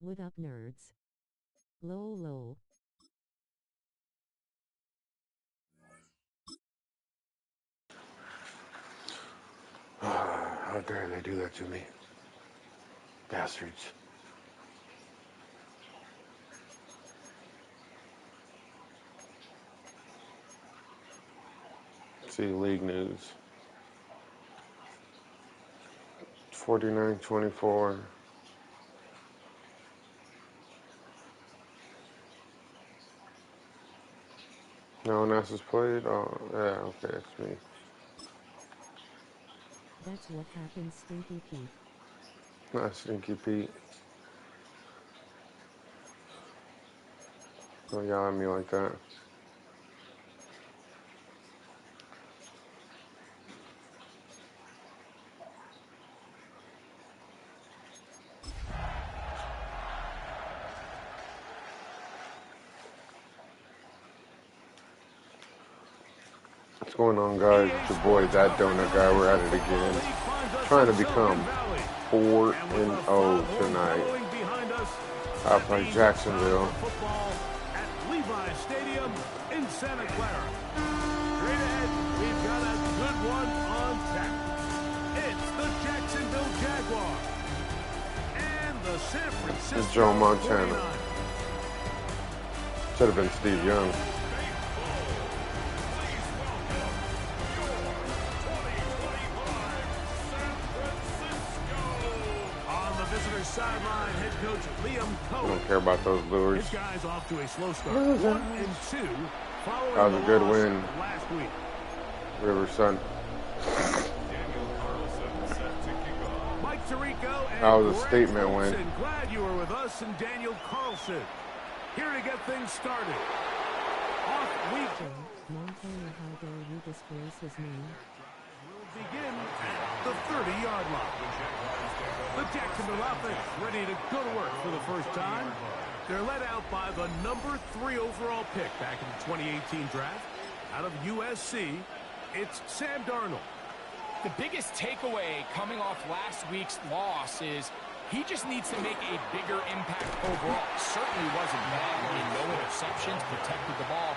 What up, nerds? Low. How dare they do that to me? Bastards. See league news. 49-24. No one else has played? Oh, yeah, okay, it's me. That's what happens, Stinky Pete. Not Stinky Pete. Don't yell at me like that. What's going on, guys? It's your boy, That Donut Guy. We're at it again. Trying to become 4-0 tonight. I'll play Jacksonville. At Levi Stadium in Santa Clara. Straight ahead, we've got a good one on tap. It's the Jacksonville Jaguars and the San Francisco. It's Joe Montana. Should have been Steve Young. Sideline head coach Liam Cohen. I don't care about those lures. His guys off to a slow start. 1-2 following that was a good win last week. Riverside. Mike Tirico and That was a statement win. Glad you were with us, and Daniel Carlson here to get things started. Off week. Montana, how dare you disgrace his name? Will begin at the 30-yard line. The Jacksonville offense ready to go to work for the first time. They're led out by the number 3 overall pick back in the 2018 draft. Out of USC, it's Sam Darnold. The biggest takeaway coming off last week's loss is he just needs to make a bigger impact overall. Certainly wasn't bad. I mean, no interceptions, protected the ball.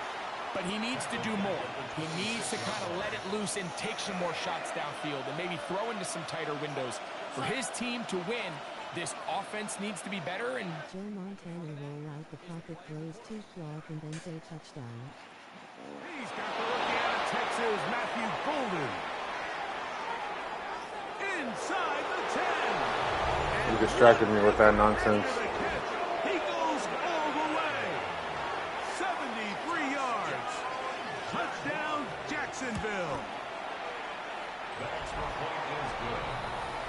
But he needs to do more. He needs to kind of let it loose and take some more shots downfield and maybe throw into some tighter windows. For his team to win, this offense needs to be better. And Joe Montana roll out the pocket, throws 2 flop and then say touchdown. He's got the rookie out of Texas, Matthew Golden. Inside the 10. You distracted me with that nonsense. He goes all the way. 73 yards. Touchdown, Jacksonville. The extra point is good.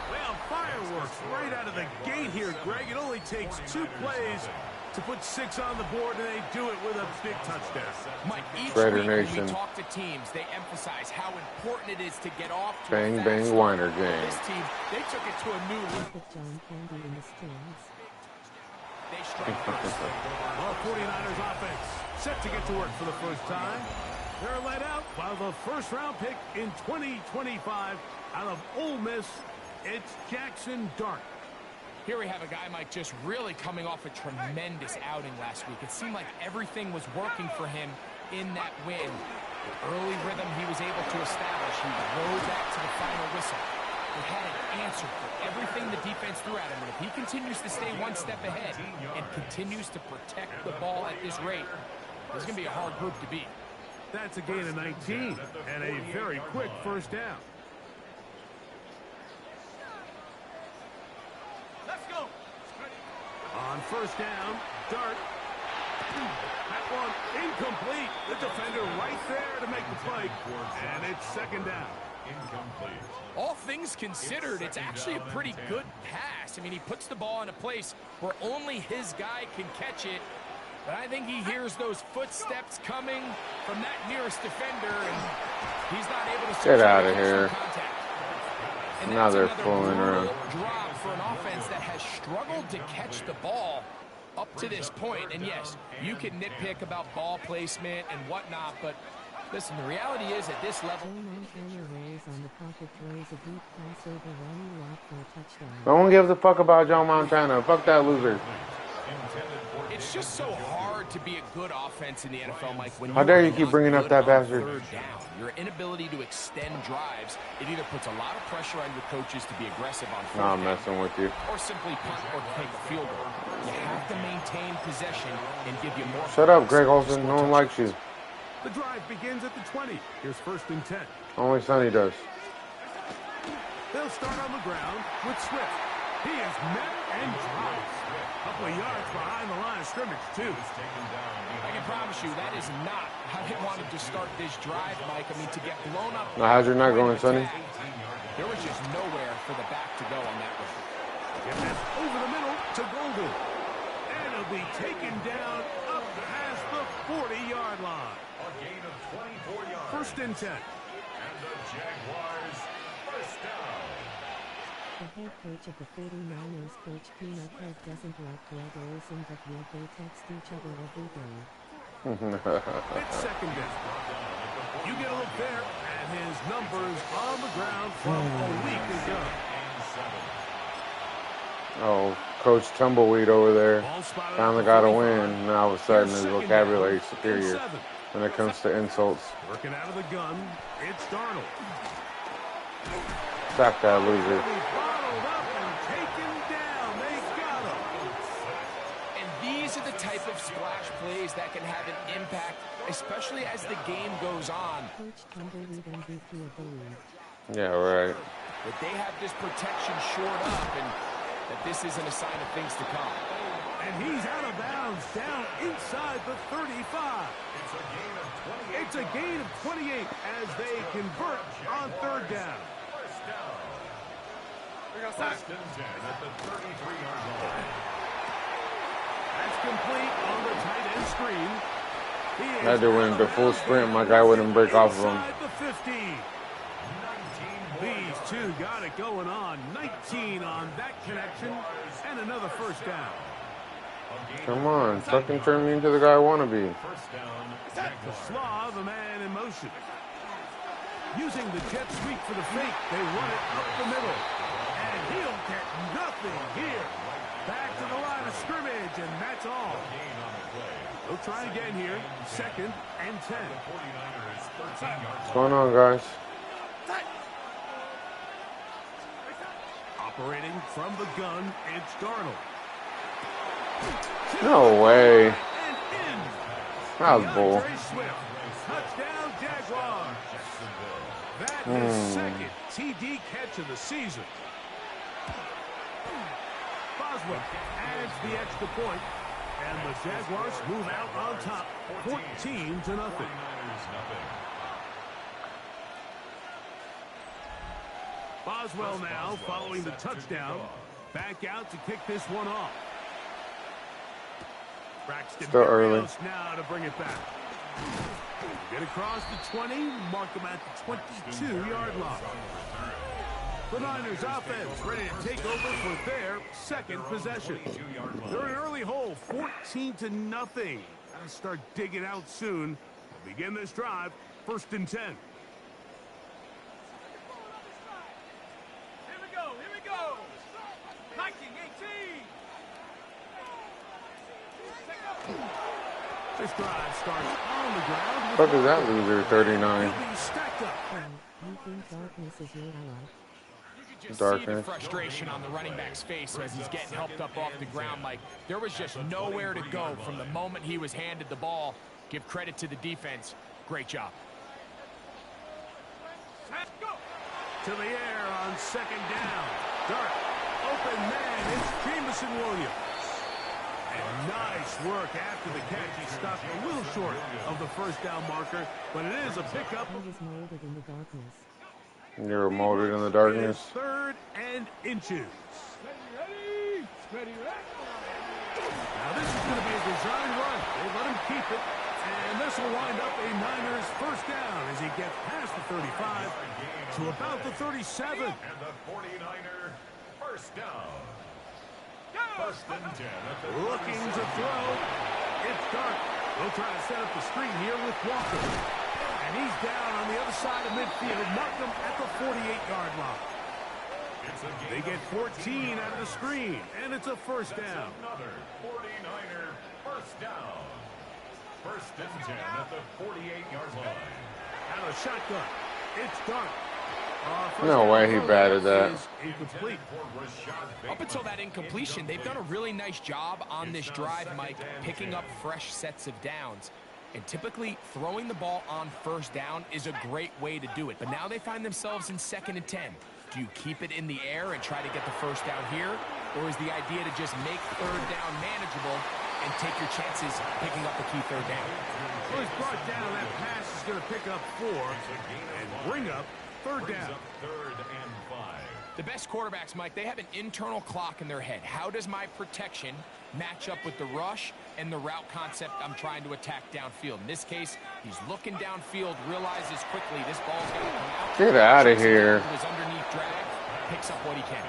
Well, fireworks right out of the gate here, Greg. It only takes 2 plays to put 6 on the board, and they do it with a big touchdown. Mike, each Raider week when Nation. we talk to teams, they emphasize how important it is to get off to Bang, a fast bang, start. whiner game. This team, they took it to a new level. Put John Candy in the stands. They strike first. Well, 49ers offense set to get to work for the first time. They're let out by the first-round pick in 2025 out of Ole Miss. It's Jackson Dart. Here we have a guy, Mike, just really coming off a tremendous outing last week. It seemed like everything was working for him in that win. The early rhythm he was able to establish. He rode that to the final whistle. He had an answer for everything the defense threw at him. And if he continues to stay one step ahead and continues to protect the ball at this rate, this is going to be a hard group to beat. That's a gain of 19 and a very quick first down. Let's go. On first down, Dart. That one incomplete. The defender right there to make the play. And it's second down. Incomplete. All things considered, it's actually a pretty good pass. I mean, he puts the ball in a place where only his guy can catch it. But I think he hears those footsteps coming from that nearest defender, and he's not able to Get out of here. And Now they're that's fooling another around. drop for an offense that has struggled to catch the ball up to this point. And yes, you can nitpick about ball placement and whatnot, but listen, the reality is at this level. Joe Montana rolls on the pocket, throws a deep pass over Ronnie Lott for a touchdown. No one gives a fuck about Joe Montana. Fuck that loser. It's just so hard to be a good offense in the NFL, Mike. When How dare you are keep not bringing up good that on bastard? third down. Your inability to extend drives, it either puts a lot of pressure on your coaches to be aggressive on fourth Nah, I'm down, messing with you. or simply punt or take a field goal. You have to maintain possession and give you more. Shut up, Greg Olsen. No one likes you. The drive begins at the 20. Here's 1st and 10. Only Sonny does. They'll start on the ground with Swift. He is met and drops. A couple of yards behind the line of scrimmage, too. I can promise you that is not how they wanted to start this drive, Mike. I mean, to get blown up. Now, how's your night going, Sonny? There was just nowhere for the back to go on that one. And that's over the middle to Golden. And it'll be taken down up past the 40-yard line. A gain of 24 yards. 1st and 10. And the Jaguars first down. The head coach of the 49ers, Coach Peanut Head, doesn't like Greg Olsen, but yet they text each other every day. It's 2nd down. You get a look there at his numbers on the ground from a week ago. Oh, Coach Tumbleweed over there finally got a win. Now all of a sudden his vocabulary is superior when it comes to insults. Working out of the gun, it's Darnold. Sack that loser. Bottled up and taken down. They got him. And these are the type of splash plays that can have an impact, especially as the game goes on. Coach Tumbleweed MVP of the league. Yeah, right. But they have this protection shored up, and that this isn't a sign of things to come. And he's out of bounds down inside the 35. It's a gain of 28 as they convert on 3rd down. First and 10 at the 33-yard line. That's complete on the tight end screen. He Had to win the full sprint. My guy wouldn't break off of him. inside the 50. These two got it going on. 19 on that connection and another 1st down. Come on, fucking turn me into the guy I want to be. First down. The slaw of a man in motion. Using the jet sweep for the fake, they run it up the middle. And he'll get nothing here. Back to the line of scrimmage, and that's all. They'll try again here. 2nd and 10. What's going on, guys? Operating from the gun, it's Darnold. No way. And in. That was bull. DeAndre Swift. Touchdown, Jaguars. That is 2nd TD catch of the season. Boswell adds the extra point, and the Jaguars move out on top, 14-0. Boswell now following the touchdown, back out to kick this one off. Braxton Still early. Berrios now to bring it back. Get across the 20, mark them at the 22-yard line. The Niners offense ready to take over for their 2nd possession. They're an early hole, 14-0. Gotta start digging out soon. We'll begin this drive, 1st and 10. Here we go. Viking 18. This drive starts on the ground. Fuck is that loser, 39? He'll be stacked up. You think darkness is your ally? Just see the Darkness. frustration on the running back's face as he's getting helped up off the ground, Mike. There was just nowhere to go from the moment he was handed the ball. Give credit to the defense. Great job. Let's go. To the air on 2nd down. Dark, open man, it's Jameson Williams. And nice work after the catch. He stopped a little short of the 1st down marker, but it is a pickup. I was molded in the darkness. You're molded in the darkness. 3rd and inches. Ready. Now this is going to be a design run. They let him keep it. And this will wind up a Niners 1st down as he gets past the 35 to about the 37. And the 49er first down. First and 10 at the Looking to throw. It's Dark. They'll try to set up the screen here with Walker. And he's down on the other side of midfield. Mark him at the 48-yard line. They get 14 out of the screen, and it's a first down. Another 49er first down. First and 10 at the 48-yard line. Out of shotgun. It's done. No way he batted that. Incomplete. Up until that incompletion, they've done a really nice job on this drive, Mike, picking up fresh sets of downs. And typically, throwing the ball on first down is a great way to do it. But now they find themselves in 2nd and 10. Do you keep it in the air and try to get the first down here? Or is the idea to just make 3rd down manageable and take your chances picking up the key 3rd down? Well, he's brought down. That pass is going to pick up 4 and bring up 3rd down. 3rd and 5. The best quarterbacks, Mike, they have an internal clock in their head. How does my protection match up with the rush and the route concept I'm trying to attack downfield? In this case, he's looking downfield, realizes quickly this ball's going to come out. Get out of here. His underneath drag, picks up what he can.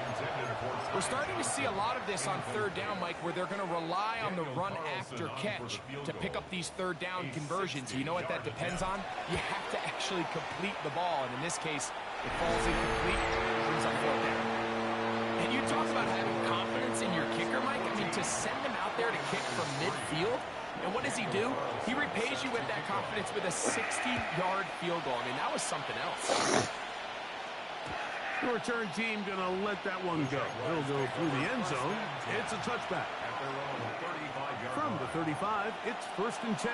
We're starting to see a lot of this on 3rd down, Mike, where they're going to rely on the run after catch to pick up these 3rd down conversions. You know what that depends on? You have to actually complete the ball, and in this case, it falls incomplete, brings up 4th down. And you talk about having confidence in your kicker, Mike. I mean, to send him out there to kick from midfield, and what does he do? He repays you with that confidence with a 60-yard field goal. I mean, that was something else. The return team going to let that one go. He'll go through the end zone. It's a touchback. From the 35, it's 1st and 10.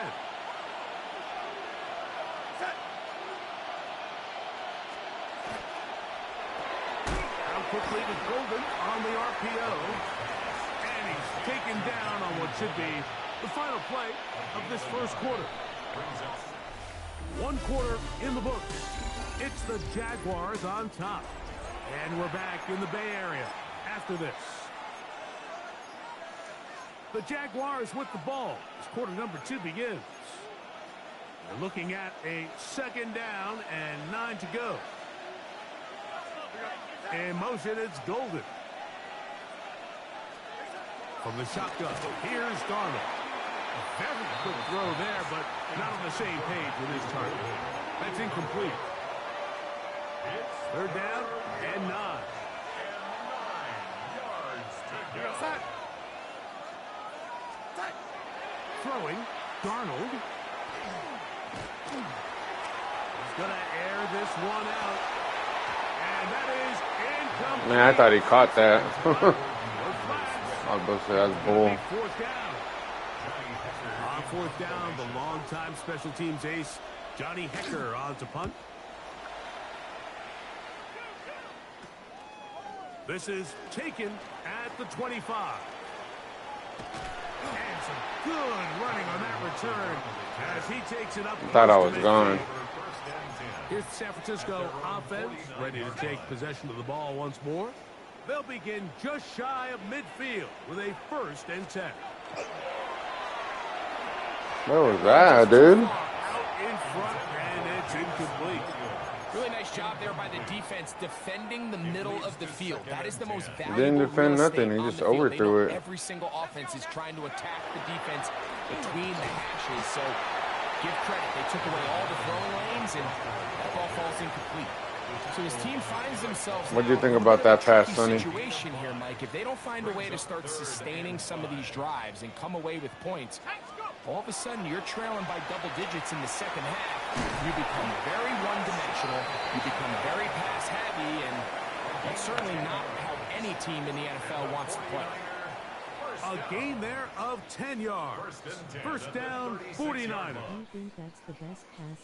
Out quickly with Golden on the RPO. And he's taken down on what should be the final play of this first quarter. 1 quarter in the books. It's the Jaguars on top. And we're back in the Bay Area after this. The Jaguars with the ball as quarter number 2 begins. They're looking at a 2nd down and 9 to go. In motion, it's Golden. From the shotgun, here's Darnold. A very quick throw there, but not on the same page with his target. That's incomplete. 3rd down and 9. Throwing, Darnold. He's going to air this one out. And that is incomplete. Man, I thought he caught that. I was about to say, that's bull. 4th down. On 4th down, the longtime special teams ace, Johnny Hecker, on to punt. This is taken at the 25. And some good running on that return as he takes it up. I thought I was gone. Here's the San Francisco offense ready to take possession of the ball once more. They'll begin just shy of midfield with a 1st and 10. What was that, dude? Out in front, and it's incomplete. Really nice job there by the defense defending the middle of the field. That is the most valuable. Didn't defend real estate nothing. He on just the field. overthrew They know it. Every single offense is trying to attack the defense between the hashes. So give credit. They took away all the throwing lanes, and that ball falls incomplete. So his team finds themselves. What do you think about that pass, Sonny? Situation here, Mike. If they don't find a way to start sustaining some of these drives and come away with points, all of a sudden you're trailing by double digits in the 2nd half. You become very one-dimensional. You become very pass-heavy, and that's certainly not how any team in the NFL wants to play. A gain there of 10 yards. 1st down, 49. I think that's the best pass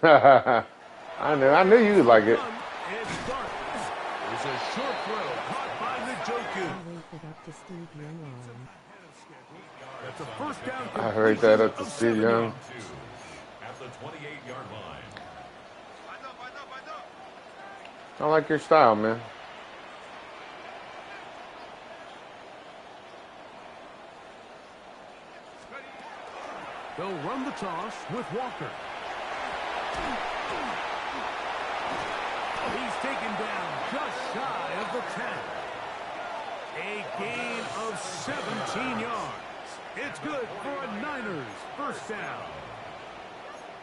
ever. I knew you'd like it. It's dark. It's a short throw caught by Njoku. I waved it up to Steve Young on. That's a 1st down. I heard that up to Steve Young. At the 28-yard line. I like your style, man. They'll run the toss with Walker. He's taken down just shy of the 10. A gain of 17 yards. It's good for a Niners 1st down.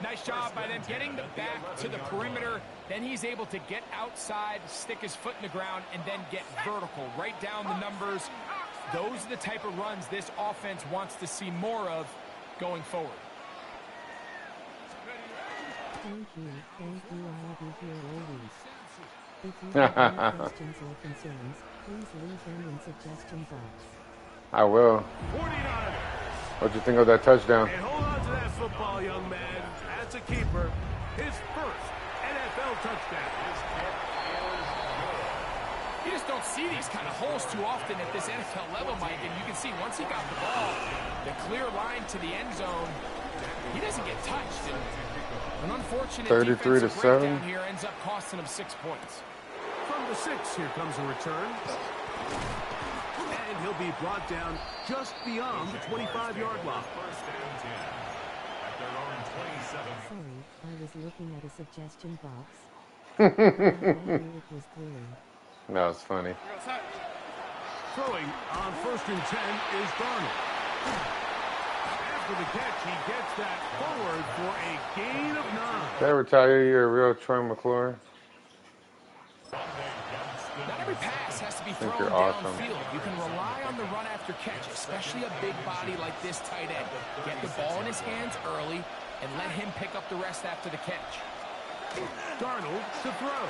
Nice job by them getting the back to the perimeter. Then he's able to get outside, stick his foot in the ground, and then get vertical, right down the numbers. Those are the type of runs this offense wants to see more of going forward. Thank you. I'll be here always. If you have any questions or concerns, please leave them in suggestion box. I will. 49ers. What'd you think of that touchdown? And hold on to that football, young man. As a keeper, his first NFL touchdown. You just don't see these kind of holes too often at this NFL level, Mike. And you can see once he got the ball, the clear line to the end zone, he doesn't get touched. And an unfortunate 33 to 7 here ends up costing him 6 points. From the 6, here comes a return. And he'll be brought down just beyond the 25-yard line. Sorry, I was looking at a suggestion box. It was clear. That was funny. Throwing on 1st and 10 is Darnold. After the catch, he gets that forward for a gain of 9. Did I ever tell you you're a real Troy McClure? Not every pass has to be thrown you're awesome. downfield. You can rely on the run after catch, especially a big body like this tight end. Get the ball in his hands early and let him pick up the rest after the catch. Darnold to throw.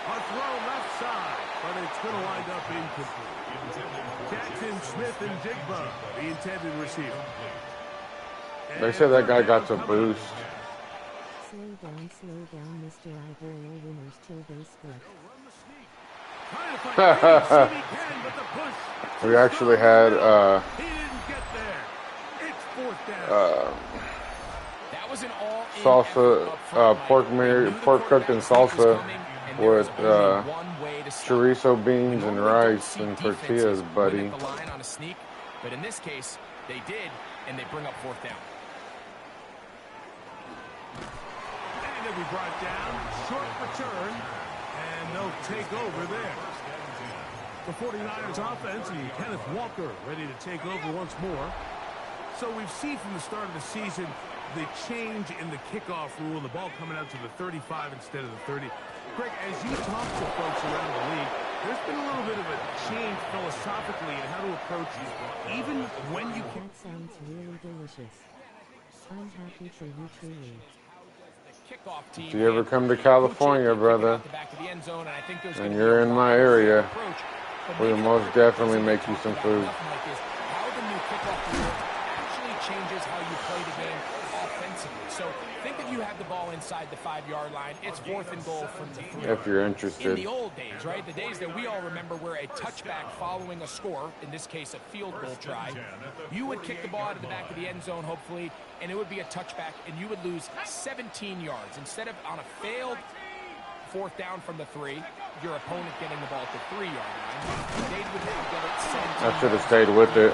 A throw left side, but it's going to wind up incomplete. Jackson Smith and Jigba, the intended receiver. They said that guy got some boost. Slow down, Mr. Ivorial winners till they split. We actually had He didn't get there. It's 4th down. That was an all-in salsa, pork cooked in salsa with chorizo beans and rice and tortillas, buddy. But in this case, they did, and they bring up 4th down. And they'll be brought down. Short return. And they'll take over there. The 49ers offense and Kenneth Walker ready to take over once more. So we've seen from the start of the season the change in the kickoff rule, the ball coming out to the 35 instead of the 30. Greg, as you talk to folks around the league, there's been a little bit of a change philosophically in how to approach it, even when you can. That sounds really delicious. I'm happy for you truly. If you ever come to California, brother, and you're in my area, we'll most definitely make you some food. How the new kickoff rule actually changes how you play the game offensively. So think if you have the ball inside the 5-yard line, it's 4th and goal from the 3. If you're In interested. the old days, right, the days that we all remember where a touchback following a score, in this case a field goal try, you would kick the ball out of the back of the end zone, hopefully, and it would be a touchback, and you would lose 17 yards. Instead of on a failed 4th down from the 3, your opponent getting the ball at the 3-yard line, they would now get it 17. I should have stayed with it.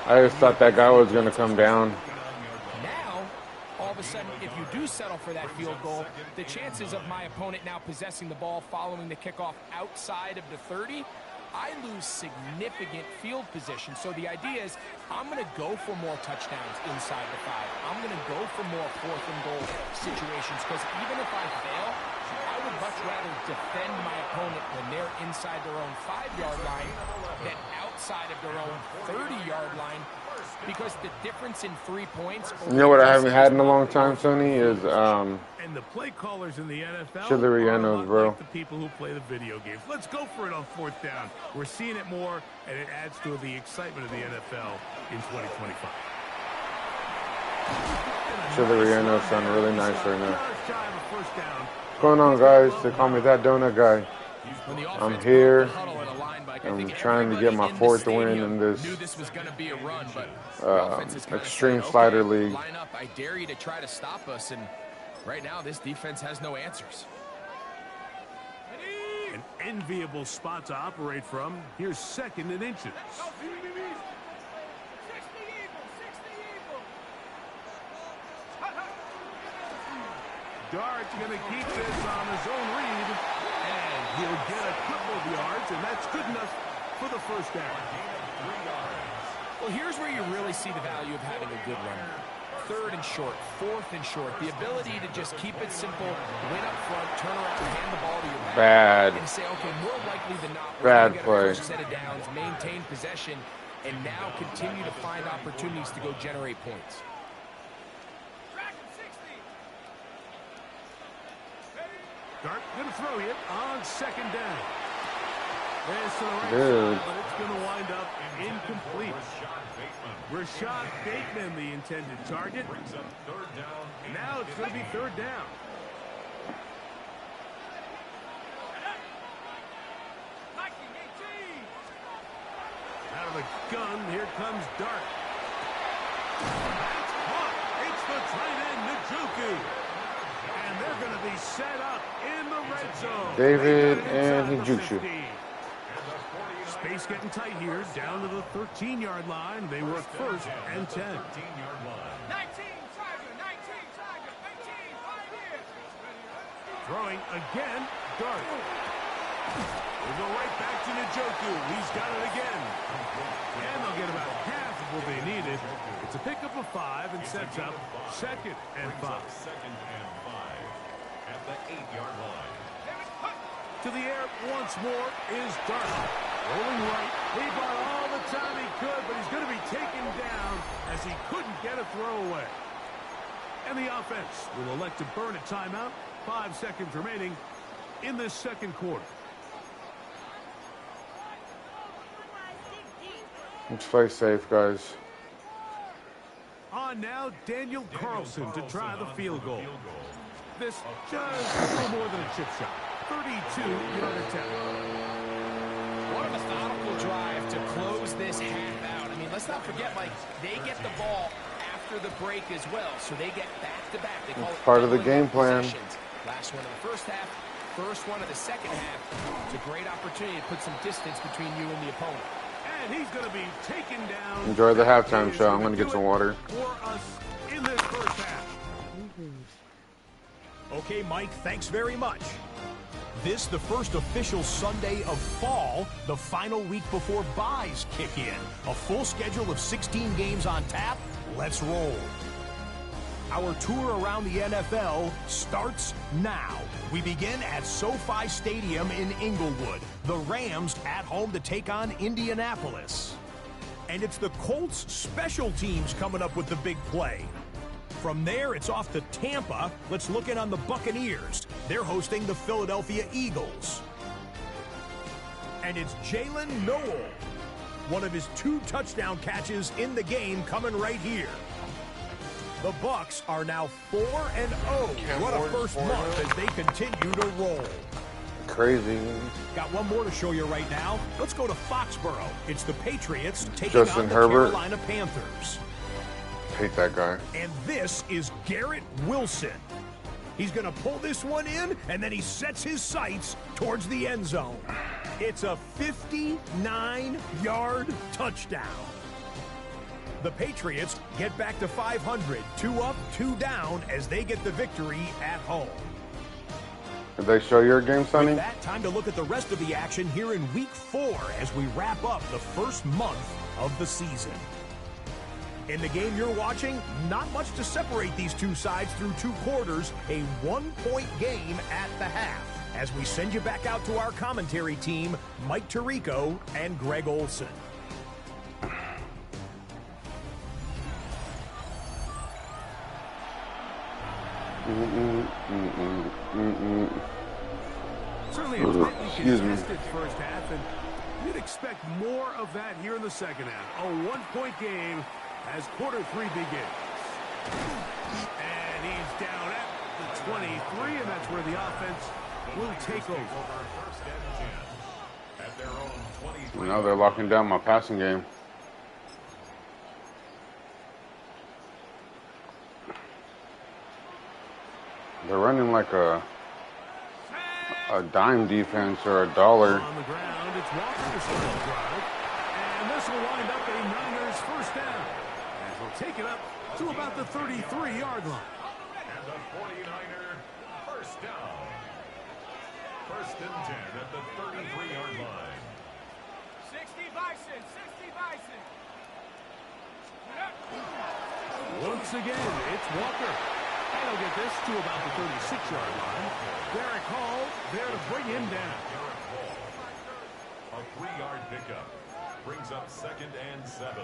I just thought that guy was going to come down. Now, all of a sudden, if you do settle for that field goal, the chances of my opponent now possessing the ball following the kickoff outside of the 30, I lose significant field position. So the idea is I'm going to go for more touchdowns inside the 5. I'm going to go for more 4th and goal situations because even if I fail, I would much rather defend my opponent when they're inside their own 5-yard line than outside of their own 30-yard line, because the difference in 3 points. You know what I haven't had in a long time, Sonny, is and the play callers in the NFL chili rellenos, bro. like the people who play the video games. Let's go for it on 4th down. We're seeing it more, and it adds to the excitement of the NFL in 2025. Chili rellenos sound really nice right now. What's going on, guys? They call me that donut guy. I'm here. I'm trying to get my 4th win in this extreme slider league. I dare you to try to stop us, and right now this defense has no answers. An enviable spot to operate from. Here's 2nd and inches. Dart's going to keep this on his own read, and he'll get a couple of yards, and that's good enough for the 1st down. Well, here's where you really see the value of having a good runner. 3rd and short, 4th and short. The ability to just keep it simple, win up front, turn around, and hand the ball to your back. Bad. And say, okay, more likely than not, we're Bad going to get play. a first set of downs, maintain possession, and now continue to find opportunities to go generate points. Dart going to throw you on 2nd down. There's to the right Dude. side, but it's going to wind up incomplete. Rashad Bateman, the intended target. Now it's going to be 3rd down. Out of the gun, here comes Dart. That's caught. It's the tight end, Njoku. And they're going to be set up in the red zone. David and he jukes you. Space getting tight here, down to the 13-yard line. They work 1st and 10. 19 Tiger, 19 Tiger, 18 Pioneer. Throwing again, Dart. We'll go right back to Njoku. He's got it again. And they'll get about half of what they needed. It's a pickup of 5 and sets up 2nd and 5. At the 8-yard line. To the air once more is Dart. Rolling right. He bought all the time he could, but he's going to be taken down as he couldn't get a throwaway. And the offense will elect to burn a timeout. 5 seconds remaining in this 2nd quarter. Let's play safe, guys. On now, Daniel Carlson to try the field goal. This just a little more than a chip shot. 32-yard attempt. What a methodical drive to close this half out. I mean, let's not forget, Mike, they get the ball after the break as well, so they get back-to-back. They call it Part of the game plan. possessions. Last one of the 1st half, first one of the 2nd half. It's a great opportunity to put some distance between you and the opponent. And he's going to be taken down. Enjoy the halftime show. I'm going to get some water. For us in this 1st half. Okay, Mike, thanks very much. This, the first official Sunday of fall, the final week before buys kick in. A full schedule of 16 games on tap. Let's roll. Our tour around the NFL starts now. We begin at SoFi Stadium in Inglewood. The Rams at home to take on Indianapolis. And it's the Colts special teams coming up with the big play. From there, it's off to Tampa. Let's look in on the Buccaneers. They're hosting the Philadelphia Eagles. And it's Jalen Noel. One of his 2 touchdown catches in the game coming right here. The Bucs are now 4-0. What a first month as they continue to roll. Crazy. Got one more to show you right now. Let's go to Foxborough. It's the Patriots taking Justin on the Herbert. Carolina Panthers. Hate that guy. And this is Garrett Wilson. He's going to pull this one in, and then he sets his sights towards the end zone. It's a 59-yard touchdown. The Patriots get back to 500, 2 up, 2 down as they get the victory at home. Did they show your game, Sonny? With that, time to look at the rest of the action here in Week 4 as we wrap up the first month of the season. In the game you're watching, not much to separate these two sides through 2 quarters, a 1-point game at the half. As we send you back out to our commentary team, Mike Tirico and Greg Olson. Certainly a tightly Excuse me. contested first half, and you'd expect more of that here in the second half. A 1-point game as quarter 3 begins. And he's down at the 23, and that's where the offense will take over. Now they're locking down my passing game. They're running like a dime defense or a dollar. On the ground, it's Walker to start the drive. And this will wind up a Niners first down. And he'll take it up to about the 33-yard line. And the 49er first down. 1st and 10 at the 33-yard line. 60 Bison, 60 Bison. Once again, it's Walker. And he'll get this to about the 36-yard line. Derek Hall there to bring him down. A 3-yard pickup brings up 2nd and 7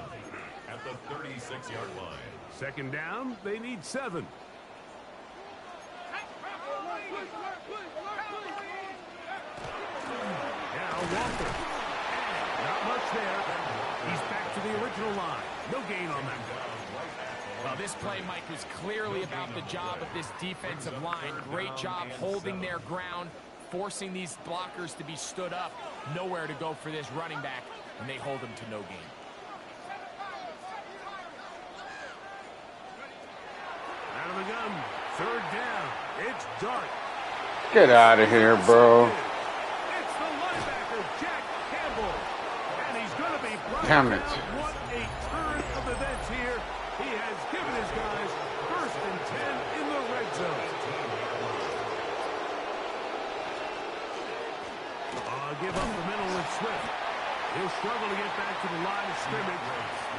at the 36-yard line. Second down, they need 7. Now Walker. Not much there. He's back to the original line. No gain on that. Well, this play, Mike, was clearly about the job of this defensive line. Great job holding their ground, forcing these blockers to be stood up. Nowhere to go for this running back, and they hold him to no gain. Out of the gun. Third down. It's Dart. Get out of here, bro. It's the linebacker, Jack Campbell. And he's going to be brought Damn it. down. What a turn of events here. He has given his guys 1st and 10 in the red zone. Give up the middle with Swift. He'll struggle to get back to the line of scrimmage.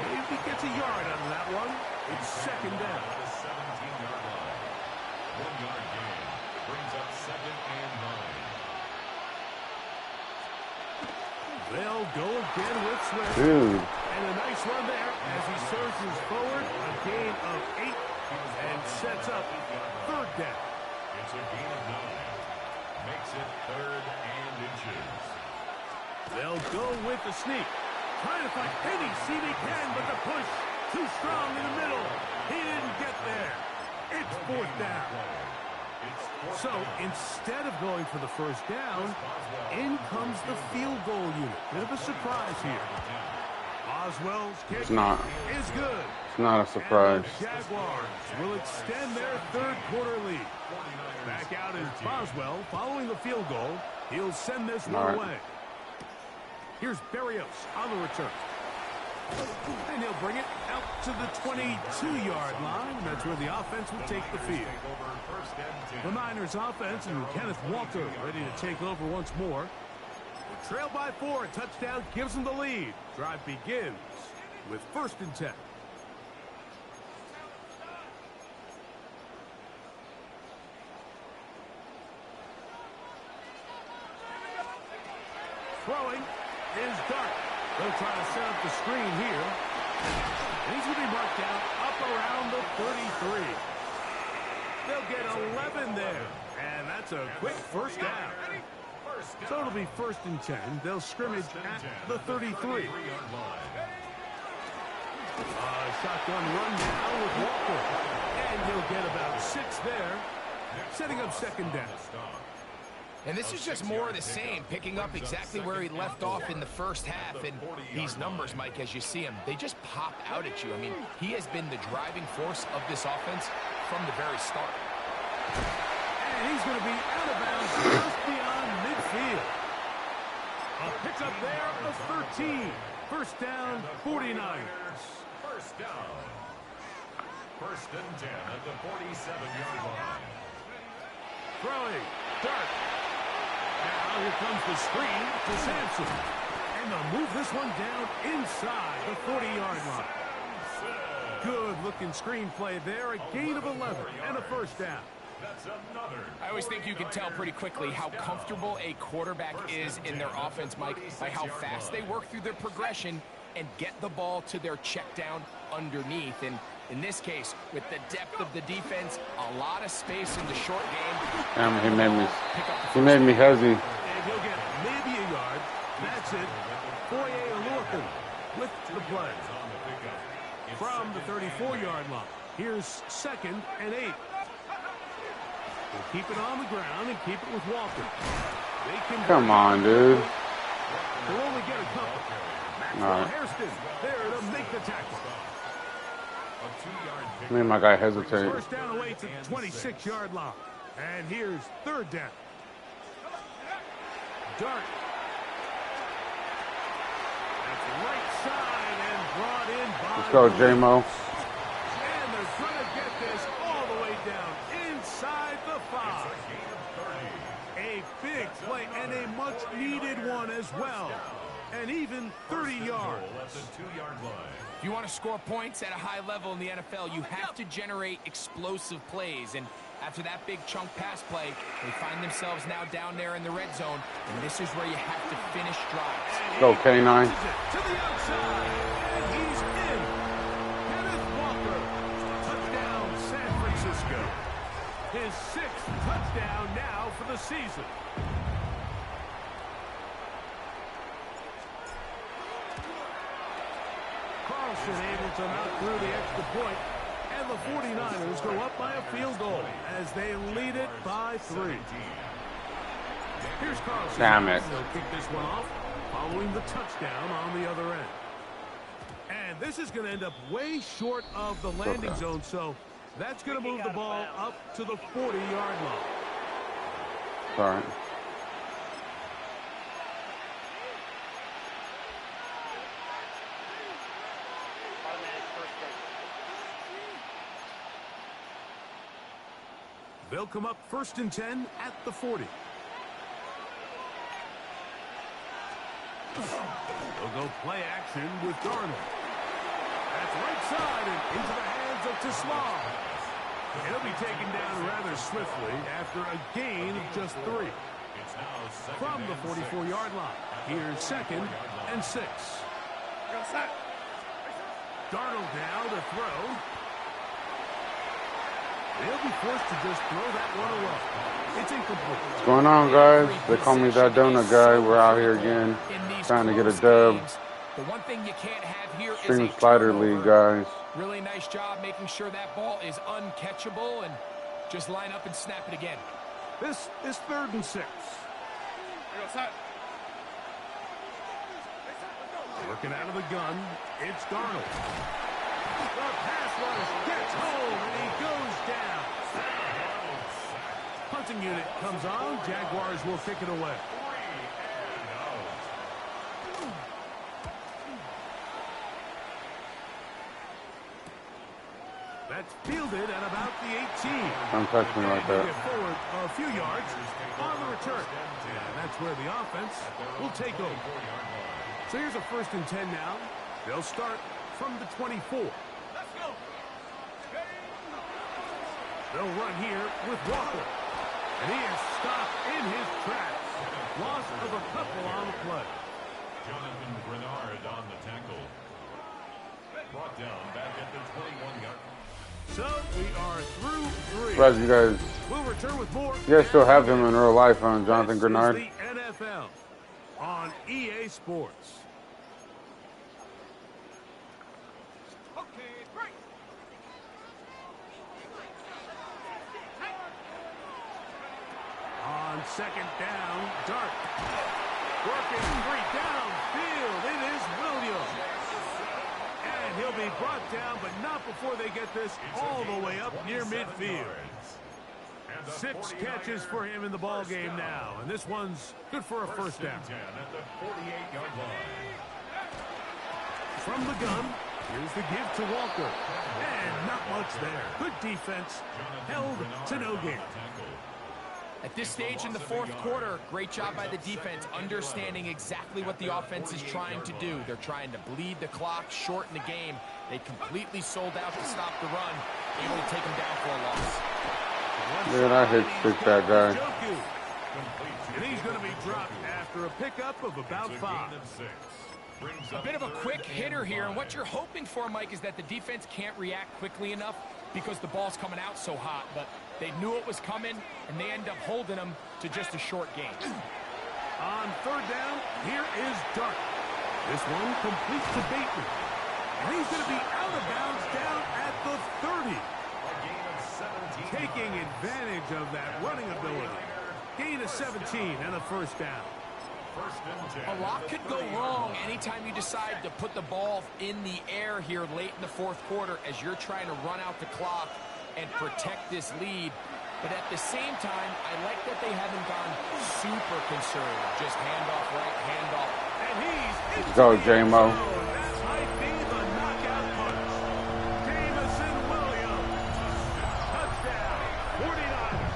Maybe he gets a yard out of that one. It's 2nd down. The 17-yard line. 1-yard gain brings up 2nd and 9. They'll go again with Swift. Dude. And a nice run there as he surges forward. A gain of 8 and sets up 3rd down. It's a gain of 9. Makes it 3rd and inches. They'll go with the sneak. Trying to find any seam he can, but the push too strong in the middle. He didn't get there. It's 4th down. So instead of going for the 1st down, in comes the field goal unit. Bit of a surprise here. Oswell's kick is good. It's not a surprise. And the Jaguars will extend their 3rd quarter lead. Back out is Boswell following the field goal. He'll send this one away. Here's Berrios on the return. And he'll bring it out to the 22-yard line. That's where the offense will take the field. The Niners offense and Kenneth Walker ready to take over once more. They trail by 4. A touchdown gives them the lead. Drive begins with 1st and 10. Throwing is Dart. They'll try to set up the screen here. And he's going to be marked down up around the 33. They'll get 11 there. And that's a quick 1st down. So it'll be 1st and 10. They'll scrimmage at the 33. Shotgun run now with Walker. And he'll get about 6 there. Setting up 2nd down. And this is just more of the same, picking up exactly where he left off in the 1st half. And these numbers, Mike, as you see him, they just pop out at you. I mean, he has been the driving force of this offense from the very start. And he's going to be out of bounds just beyond midfield. A pickup there of 13. 1st down, 49ers. 1st down. 1st and 10 at the 47-yard line. Throwing. Dart. Now here comes the screen to Sampson. And they'll move this one down inside the 40-yard line. Good-looking screenplay there. A gain of 11 and a 1st down. I always think you can tell pretty quickly how comfortable a quarterback is in their offense, Mike, by how fast they work through their progression and get the ball to their check down underneath. And in this case, with the depth of the defense, a lot of space in the short game. He made me hezzy. And he'll get maybe a yard. That's it. Foye Alorcan with the play. From the 34-yard line. Here's 2nd and 8. We'll keep it on the ground and keep it with Walker. Come on, dude. They'll only get a couple. Maxwell Hairston there to make the tackle. Made my guy hesitate. 1st down away to the 26-yard line. And here's 3rd down. Dart. That's right side and brought in by. Let's go, J-Mo. And they're going to get this all the way down inside the 5. A big play and a much-needed one as well. And even 30 yards. At the 2-yard line. If you want to score points at a high level in the NFL, you have to generate explosive plays. And after that big chunk pass play, they find themselves now down there in the red zone. And this is where you have to finish drives. Go, K9. To the outside, and he's in. Kenneth Walker, touchdown, San Francisco. His 6th touchdown now for the season. Carlson able to knock through the extra point, and the 49ers go up by a field goal as they lead it by 3. Here's Carlson. Damn it. He'll kick this one off following the touchdown on the other end. And this is going to end up way short of the landing zone, so that's going to move the ball up to the 40-yard line. Sorry. They'll come up 1st and 10 at the 40. They'll go play action with Darnold. That's right side and into the hands of Tislam. He'll be taken down rather swiftly after a gain of just 3. From the 44-yard line, here's 2nd and 6. Darnold now to throw. They'll be forced to just throw that one away. It's incomplete. What's going on, guys? They call me that donut guy. We're out here again, trying to get a dub. The one thing you can't have here is Stream a Slider turnover. League, guys. Really nice job making sure that ball is uncatchable and just line up and snap it again. This is 3rd and 6. Working out of the gun, it's Darnold. The pass rush gets home and he goes down. Punting unit comes on. Jaguars will kick it away. That's fielded at about the 18. Don't touch me like that. Get forward a few yards on the return. And that's where the offense will take over. So here's a 1st and 10 now. They'll start from the 24. Let's go. They'll run here with Walker. And he is stopped in his tracks. Loss of a couple on the play. Jonathan Grenard on the tackle. Brought down back at the 21-yard. So we are through 3. Surprised you guys. We'll return with more. You guys still have him in real life, huh? Jonathan This is Grenard. the NFL on EA Sports. On 2nd down, Dart. Working 3 downfield. It is Williams. And he'll be brought down, but not before they get this all the way up near midfield. 6 catches for him in the ball game now, and this one's good for a 1st down. At the 48-yard line. From the gun, here's the give to Walker. And not much there. Good defense, held to no gain. At this stage in the 4th quarter, great job by the defense, understanding exactly what the offense is trying to do. They're trying to bleed the clock, shorten the game. They completely sold out to stop the run, able to take them down for a loss. Man, I hit stick that guy. And he's going to be dropped after a pickup of about 5. A bit of a quick hitter here, and what you're hoping for, Mike, is that the defense can't react quickly enough because the ball's coming out so hot. But they knew it was coming, and they end up holding them to just a short gain. On 3rd down, here is Dart. This one complete to Bateman. And he's going to be out of bounds down at the 30. Taking advantage of that running ability. Gain of 17 and a 1st down. A lot could go wrong anytime you decide to put the ball in the air here late in the 4th quarter as you're trying to run out the clock and protect this lead. But at the same time, I like that they haven't gone super conservative. Just handoff right, handoff. And he's Let's go, J-Mo. That might be the knockout punch. Jamison Williams. Touchdown, 49ers.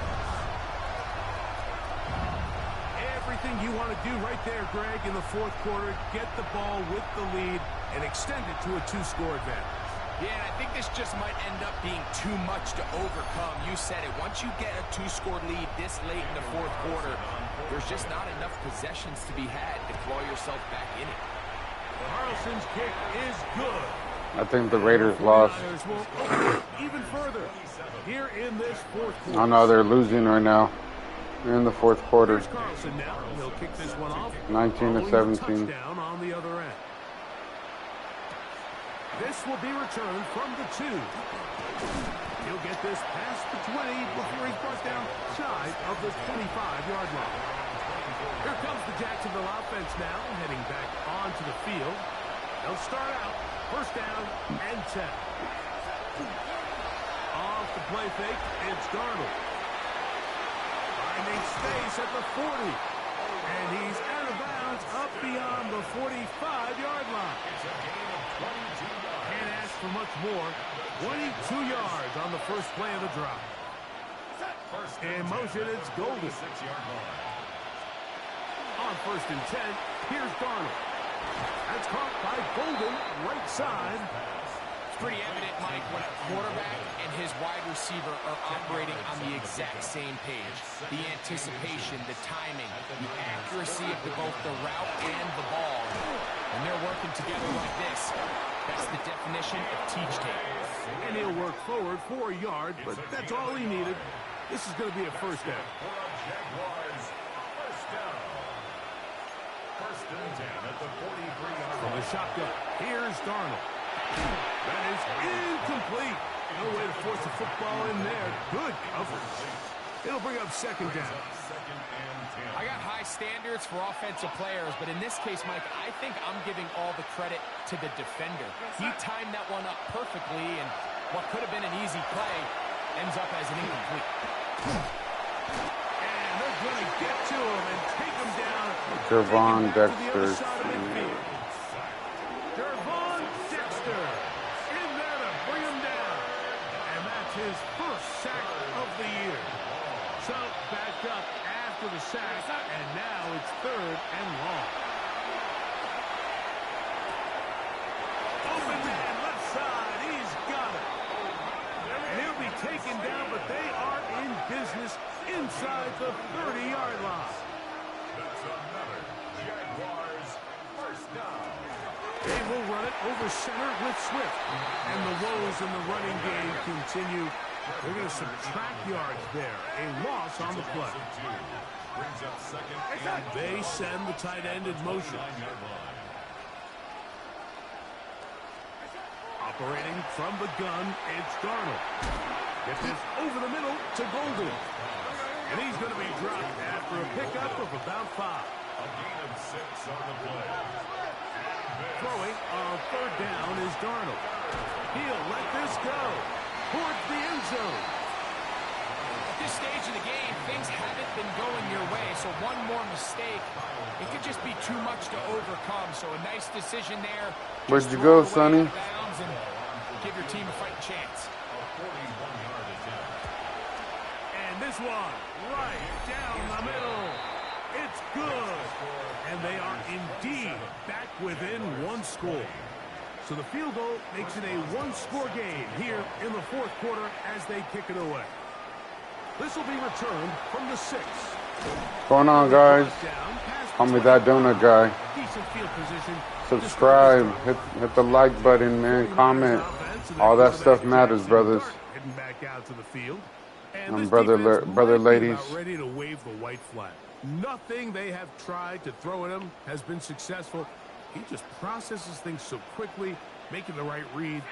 Everything you want to do right there, Greg, in the 4th quarter. Get the ball with the lead and extend it to a 2-score advantage. Yeah, and I think this just might end up being too much to overcome. You said it. Once you get a 2-score lead this late in the fourth quarter, there's just not enough possessions to be had to claw yourself back in it. Carlson's kick is good. I think the Raiders lost. Even further here in this fourth quarter. Oh no, they're losing right now. They're in the fourth quarter. Here's Carlson now. He'll kick this one off. 19-17. Touchdown on the other end. This will be returned from the 2. He'll get this past the 20 before he's brought down shy of the 25-yard line. Here comes the Jacksonville offense now, heading back onto the field. They'll start out first down and 10. Off the play fake, it's Darnold. Finding space at the 40. And he's out of bounds up beyond the 45-yard line. Can't ask for much more. 22 yards on the first play of the drive. In motion, it's Golden. On first and 10, here's Darnold. That's caught by Golden, right side. It's pretty evident, Mike, when a quarterback and his wide receiver are operating on the exact same page. The anticipation, the timing, the accuracy of both the route and the ball. When they're working together like this, that's the definition of teach tape. And he'll work forward for a yard, but that's all he needed. This is going to be a first down. First and 10 at the 43-yard From the shotgun, here's Darnold. That is incomplete. No way to force the football in there. Good coverage. It'll bring up second down. I got high standards for offensive players, but in this case, Mike, I think I'm giving all the credit to the defender. He timed that one up perfectly, and what could have been an easy play ends up as an incomplete. And they're going to get to him and take him down. Javon Dexter. Javon Dexter in there to bring him down. And that's his first sack of the year. So backed up after the sack, and now it's third and long. Open man, left side, he's got it. And he'll be taken down, but they are in business inside the 30-yard line. That's another Jaguars first down. They will run it over center with Swift. And the woes in the running game continue. They're going to subtract yards there. A loss on the play. Brings up second and They send the tight end in motion. 9-yard line. Operating from the gun, it's Darnold. Get this over the middle to Golden. And he's going to be dropped after a pickup of about 5. A gain of 6 on the play. Throwing on third down is Darnold. He'll let this go towards the end zone. At this stage of the game, things haven't been going your way, so one more mistake, it could just be too much to overcome. So a nice decision there. Where'd you go, Sonny? And give your team a fighting chance. A 41-yard attempt. And this one right down the middle. It's good. And they are indeed back within 1 score. So the field goal makes it a 1-score game here in the fourth quarter as they kick it away. This will be returned from the 6. What's going on, guys? Call me that donut guy. Decent field position. Subscribe. Hit the like button, man. Comment. All that stuff matters, brothers. Heading back out to the field. And brother, ladies. Ready to wave the white flag. Nothing they have tried to throw at him has been successful. He just processes things so quickly, making the right read,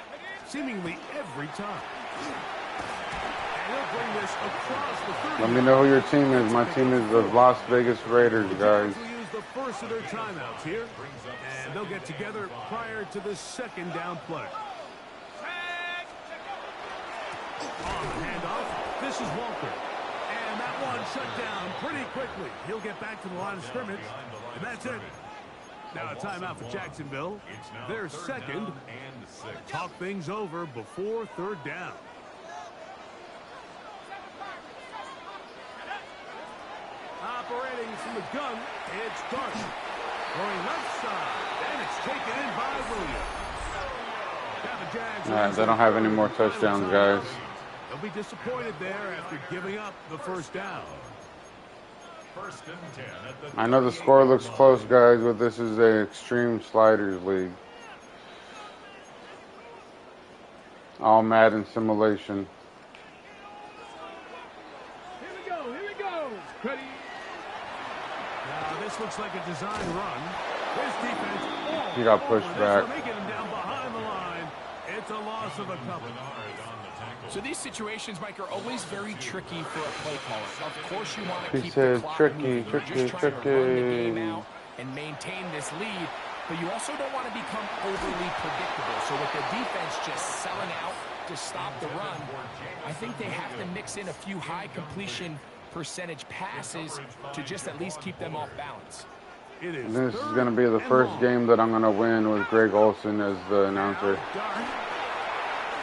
seemingly every time. And he'll bring this across the 30. Let me know who your team is. My team is the Las Vegas Raiders, guys. Will use the first of their timeouts here, and they'll get together prior to the second down play. On the handoff, this is Walker. And that one shut down pretty quickly. He'll get back to the line of scrimmage, and that's it. Now a timeout for Jacksonville. Their second. And 6. Talk things over before third down. Operating from the gun, it's Darnold. Going left side, and it's taken in by Williams. All right, they don't have any more touchdowns, guys. They'll be disappointed there after giving up the first down. First and 10 at the I know the score looks close, guys, but this is an extreme sliders league. All Madden simulation. Here we go, here we go. Ready. Now this looks like a design run. This defense, He got pushed back. They get him down behind the line. It's a loss of a couple. So these situations, Mike, are always very tricky for a play caller. Of course, you want to He keep says the clock tricky, moving. You're tricky, just trying to run the game tricky. out and maintain this lead, but you also don't want to become overly predictable. So with the defense just selling out to stop the run, I think they have to mix in a few high completion percentage passes to just at least keep them off balance. This is going to be the first game that I'm going to win with Greg Olson as the announcer.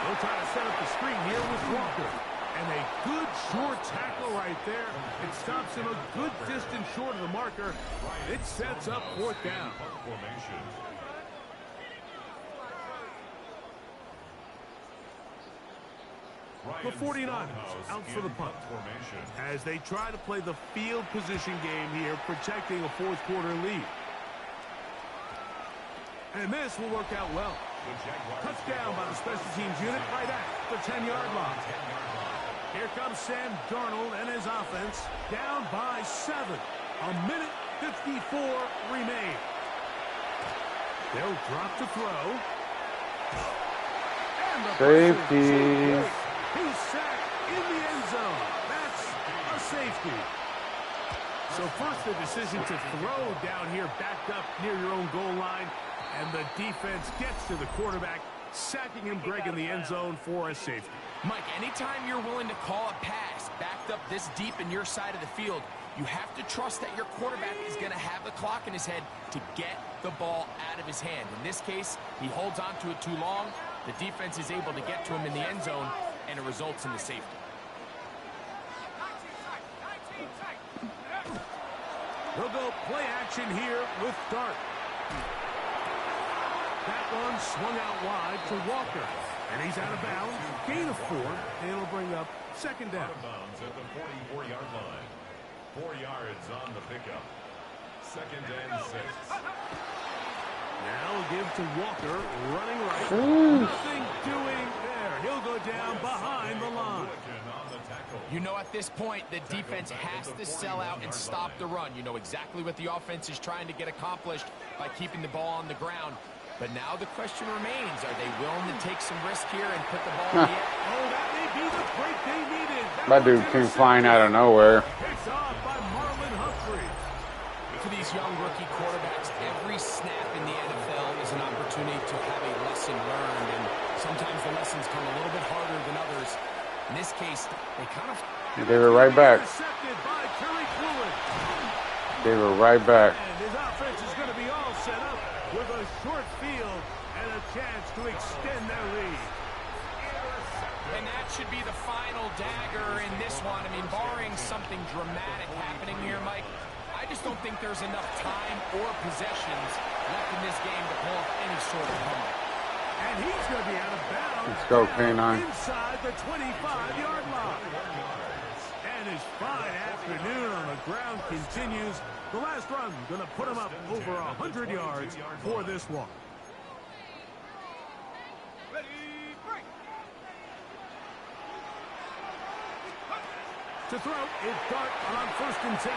They'll try to set up the screen here with Walker. And a good short tackle right there. It stops him a good distance short of the marker. It sets up fourth down. The 49ers out for the punt as they try to play the field position game here, protecting a fourth quarter lead. And this will work out well. Touchdown by the special teams unit right at the 10-yard line. Here comes Sam Darnold and his offense down by 7. A minute 54 remain. They'll drop to throw. And the Safety. He's sacked in the end zone. That's a safety. So first the decision to throw down here backed up near your own goal line. And the defense gets to the quarterback, sacking him, Greg, in the end zone for a safety. Mike, anytime you're willing to call a pass backed up this deep in your side of the field, you have to trust that your quarterback is going to have the clock in his head to get the ball out of his hand. In this case, he holds on to it too long. The defense is able to get to him in the end zone, and it results in the safety. They'll go play action here with Dart. That one swung out wide to Walker. And he's out of bounds. Gain of 4. And it'll bring up second down. Out of bounds at the 44-yard line. 4 yards on the pickup. Second and 6. Now give to Walker, running right. Nothing doing there. He'll go down behind the line. You know, at this point, the defense has to sell out and stop the run. You know exactly what the offense is trying to get accomplished by keeping the ball on the ground. But now the question remains, are they willing to take some risk here and put the ball in the air? Oh, that may be the break they needed. That dude came flying out of nowhere. Picked off by Marlon Humphrey. For these young rookie quarterbacks, every snap in the NFL is an opportunity to have a lesson learned, and sometimes the lessons come a little bit harder than others. In this case, they kind of... They were right back. Intercepted by Kerry Fluid. They were right back. And his offense is going to be all set up with a short field and a chance to extend their lead. And that should be the final dagger in this one. I mean, barring something dramatic happening here, Mike, I just don't think there's enough time or possessions left in this game to pull off any sort of comeback. And he's going to be out of bounds. Let's go, K9. Inside the 25-yard line. And his fine afternoon on the ground continues. The last run going to put him up over 100 yards for this one. Ready, break. To throw, it's Dart on 1st and 10.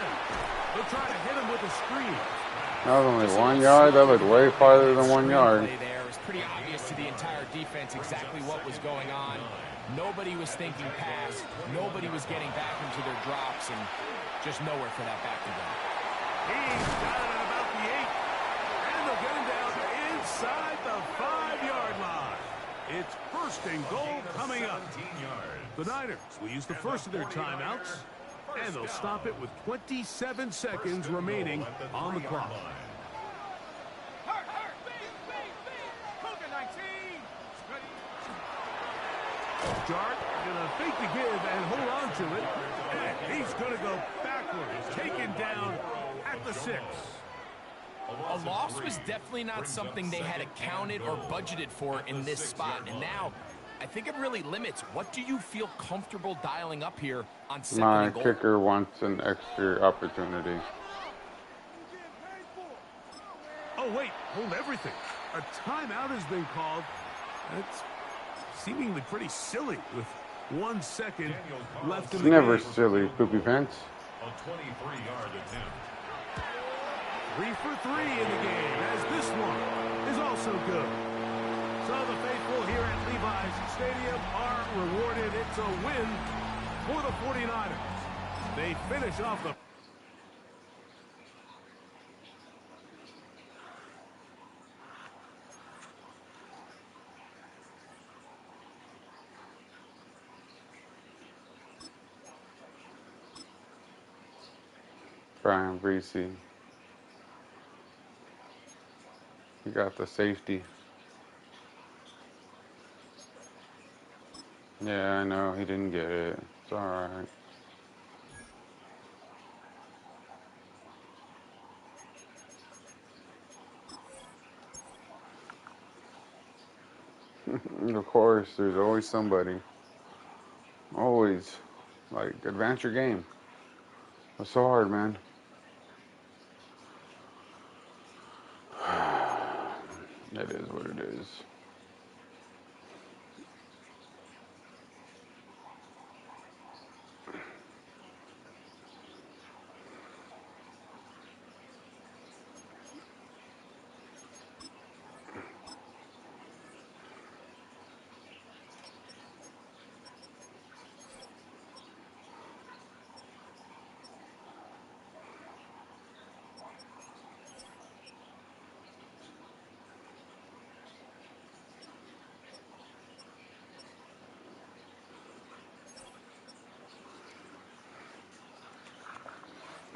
They'll try to hit him with a screen. That was only 1 yard. That looked way farther than 1 yard. There it was pretty obvious to the entire defense exactly what was going on. Nobody was thinking pass. Nobody was getting back into their drops, and just nowhere for that back to go. He's got it at about the 8. And they'll get him down inside the 5-yard line. It's 1st and goal coming up. The Niners will use the first of their timeouts, and they'll stop it with 27 seconds remaining on the clock. Cougar 19. Ready. Dart gonna fake the give and hold on to it. And he's gonna go backwards, taken down at the 6. A loss was definitely not something they had accounted or budgeted for in this spot. And now, I think it really limits. What do you feel comfortable dialing up here on second My and goal? kicker wants an extra opportunity. Oh, wait, hold everything. A timeout has been called. That's seemingly pretty silly with 1 second left in It's the never game. silly, Poopy Pants. A 23-yard attempt. 3 for 3 in the game, as this one is also good. So the faithful here at Levi's Stadium are rewarded. It's a win for the 49ers. They finish off the... Brian Breesy. He got the safety. Yeah, I know. He didn't get it. It's alright. Of course, there's always somebody. Always. Like, advance your game. It's so hard, man. It is what it is.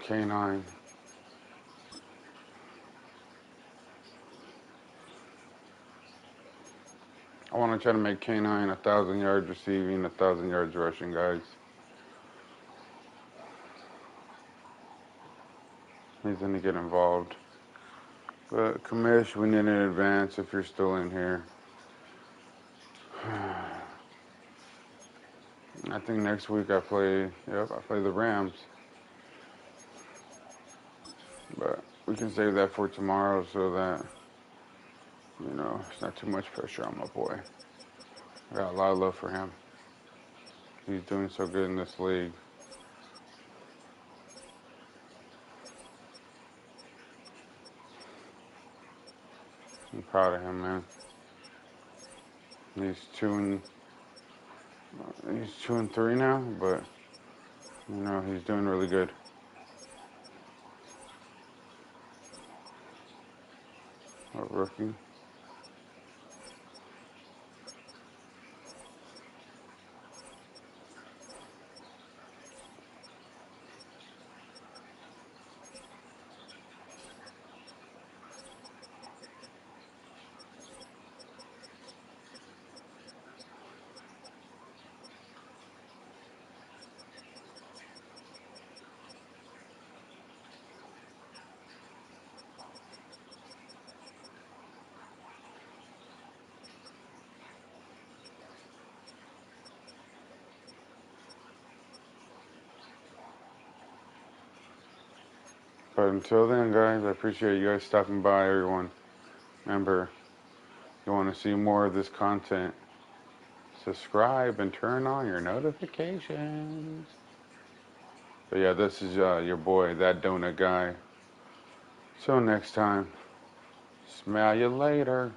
K9. I want to try to make K9 1,000 yards receiving, 1,000 yards rushing, guys. He's going to get involved. But, Commish, we need an advance if you're still in here. I think next week I play the Rams. But we can save that for tomorrow so that, you know, it's not too much pressure on my boy. I got a lot of love for him. He's doing so good in this league. I'm proud of him, man. He's 2-3 now, but you know he's doing really good. A rookie. But until then, guys, I appreciate you guys stopping by, everyone. Remember, if you want to see more of this content, subscribe and turn on your notifications. But yeah, this is your boy, That Donut Guy. Till next time, smell you later.